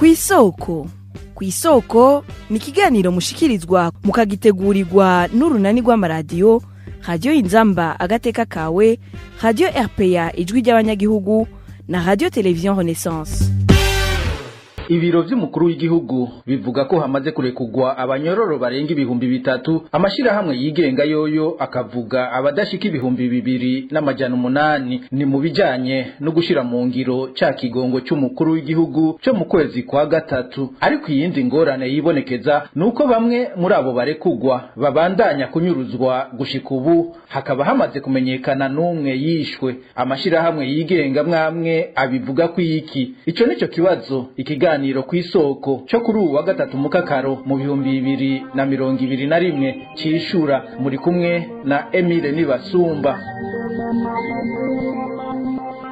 Kw'isoko. Kw'isoko ni ikiganiro mushikirizwa mukagitegurirwa n'urunani rw'amaradiyo Radio Inzamba agateka kawe, Radio RPA ijwi ry'abanyagihugu na Radio Television Renaissance. Ibiro vy'umukuru w'igihugu bivuga ko hamaze kurekugwa abanyororo barenga 3,000, amashirahamwe yigenga yoyo akavuga abadashika 2,800. Ni mu bijanye no gushira mu ngiro ca kigongo c'umukuru w'igihugu cyo mu kwezi kwa gatatu. Ariko iyindi ngorane yibonekeza nuko bamwe muri abo barekugwa babandanya kunyuruzwa gushika ubu, hakaba hamaze kumenyekana n'umwe yishwe. Amashirahamwe yigenga mwamwe abivuga ko iki ico nico kibazo ikiganiro kw'isoko cyo kuri uwa gatatu mukakaro mu 2021 cishura. Muri kumwe na Emile Nibasumba.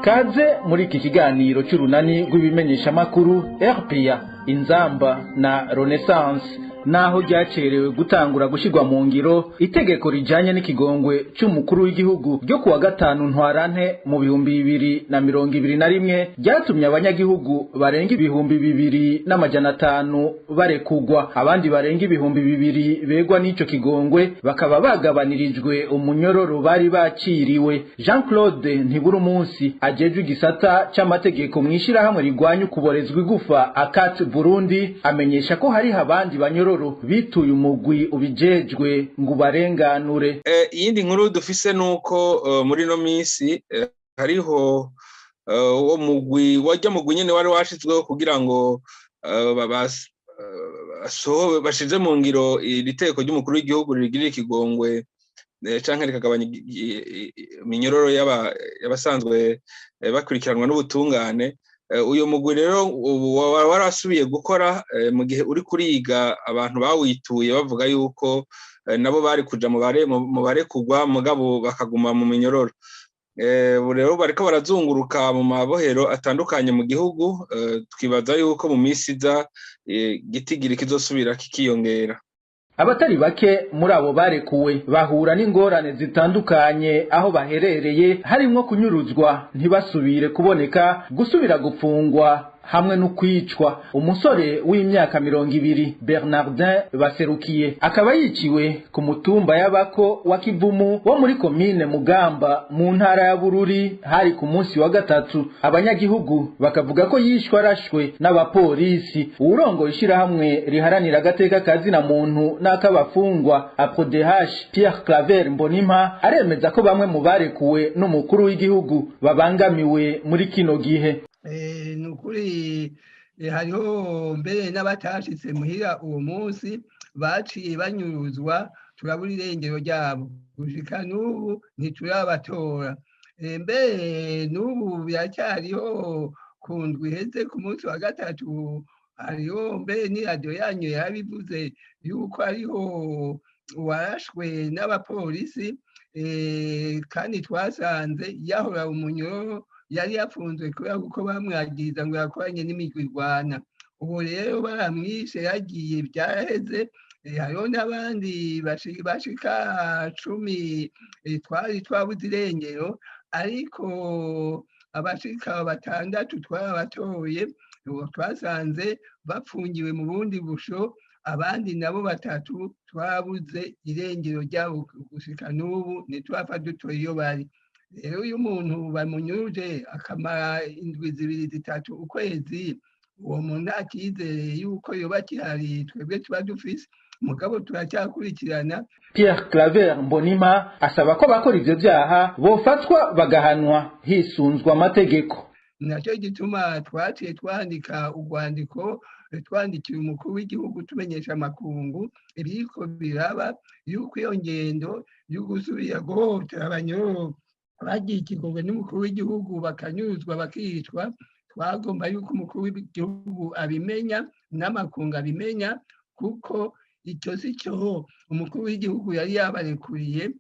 Kaze muri iki kiganiro cy'urunani rw'ibimenyesha makuru RPA, Inzamba na Renaissance. Naho ryacerewe gutangura gushirwa mu ngiro itegeko rijanye n'ikigongwe c'umukuru w'igihugu ryo kuwa gatanu ntwarante mu 2021 ryatumye abanyagihugu barenga 2,500 barekugwa. Abandi barenga 2,000 begwa n'ico kigongwe bakaba bagabanirijwe umunyororo bari baciriwe. Jean-Claude Ntiburumunsi ajejwe igisata c'amategeko mw'ishirahamwe rigwanya ukuborezwa igufa ACAT Burundi amenyesha ko hari abandi banyororo bituye umugwi ubijejwe ngo barenganure. Iyindi nkuru dufise nuko muri no minsi hariho uwo mugwi wajya mugwi nyene wari washizweho kugira ngo bashize mu ngiro iriteko ry'umukuru w'igihugu rigirira ikigongwe canke rikagabanya iminyororo y'abasanzwe bakurikiranwa n'ubutungane. Uyo mugwi rero warasubiye gukora mu gihe uri kuriga abantu bawituye bavuga yuko nabo bari kuja mu barekugwa mugabo bakaguma mu minyororo. Rero bariko barazunguruka mu mabohero atandukanye mu gihugu. Twibaza yuko mu minsi iza gitigiri kizosubira kikiyongera. Abatari bake muri abo barekuwe bahura n'ingorane zitandukanye aho baherereye, harimwo kunyuruzwa ntibasubire kuboneka, gusubira gupfungwa hamwe no kwicwa. Umusore w'imyaka 20 Bernardin Baserukiye akaba yiciwe ku mutumba y'abako wa Kivumu wo muri komine Mugamba mu ntara ya Bururi hari ku munsi wa gatatu. Abanyagihugu bakavuga ko yishwe arashwe n'abapolisi. Urongo ishirahamwe riharanira agateka kazi na muntu n'akabafungwa APRODH Pierre Claver Mbonimpa aremeza ko bamwe mu barekuwe n'umukuru w'igihugu babangamiwe muri kino gihe. Nukuri hariho mbere n'abatashitse muhira uwo munsi baciye banyuruzwa, turabura irengero ryabo gushika n'ubu ntiturabatora. Mbere n'ubu biracyariho ku ndwi iheze ku munsi wa gatatu hariho mbere n'iradiyo yanyu yabivuze yuko hariho uwarashwe n'abapolisi kandi twasanze yahora umunyororo yari yafunzwe kubera kuko bamwagiriza ngo yakoranye n'imigwi irwana. Ubu rero baramwishe yagiye byaraheze. Hariho n'abandi bashika 10 twari twabuze irengero, ariko abashika 6 twabatoye twasanze bapfungiwe mu bundi busho. Abandi nabo 3 twabuze irengero ryabo gushika n'ubu ntitwapfa dutoye iyo bari. Rero uyu muntu bamunyuruje akamara indwi 2-3 ukwezi, uwo muntu akizere yuko yoba kihari twebwe tuba dufise, mugabo turacyakurikirana. Pierre Claver Mbonimpa asaba ko bakora ivyo vyaha bofatwa bagahanwa hisunzwe amategeko. Naco gituma twaciye twandika urwandiko twandikira umukuru w'igihugu tumenyesha amakungu ibiriko biraba yuko iyo ngendo yo gusubira guhohotera abanyororo bagiye ikigongwe n'umukuru w'igihugu bakanyuzwa bakicwa. Twagomba yuko umukuru w'igihugu abimenya n'amakungu abimenya, kuko icyo si cyo umukuru w'igihugu yari yabarekuriye.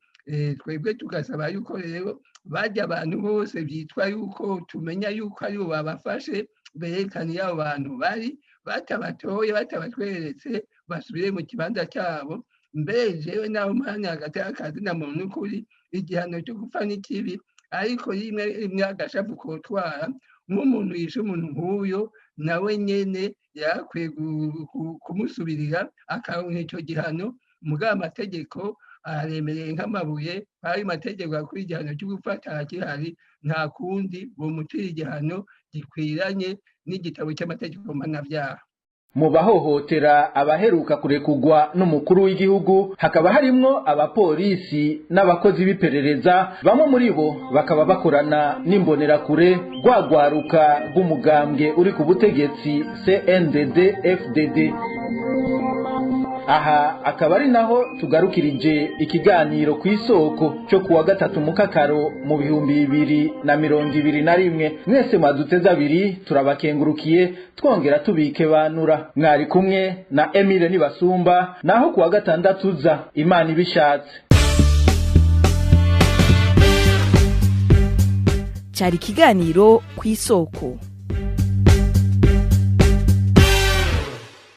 Twebwe tugasaba yuko rero bajya abantu bose byitwa yuko tumenya yuko ari bo babafashe, berekana iyo abo bantu bari, batabatoye batabatweretse basubire mu kibanza cyabo. Mbere jewe naho mpanya hagati y'akazi na muntu n'ukuri igihano cyo gupfa n'ikibi, ariko rimwe agashavu kotwara nk'umuntu yishe umuntu nk'uyo nawe nyene yakwiye kumusubirira akaronka ico gihano. Mugabo amategeko aremereye nk'amabuye, ayo mategeko akwiye igihano cyo gufata kihari, nta kundi bomutira igihano gikwiranye n'igitabo cy'amategeko mpanavyaha. Mu bahohotera abaheruka kurekugwa n'umukuru w'igihugu hakaba harimwo abapolisi n'abakozi b'iperereza, bamwe muri bo bakaba bakorana n'imbonerakure rwagwaruka rw'umugambwe uri ku butegetsi CNDD FDD. Aha akaba ari naho tugarukirije ikiganiro ku isoko cyo kuwa 3 Mukakaro mu 2021. Mwese mwaduteze abiri turabakengurukiye, twongera tubike banura. Mwari kumwe na Emile Nibasumba, naho kuwa 6 uza Imana ibishatse. Cyari ikiganiro ku isoko.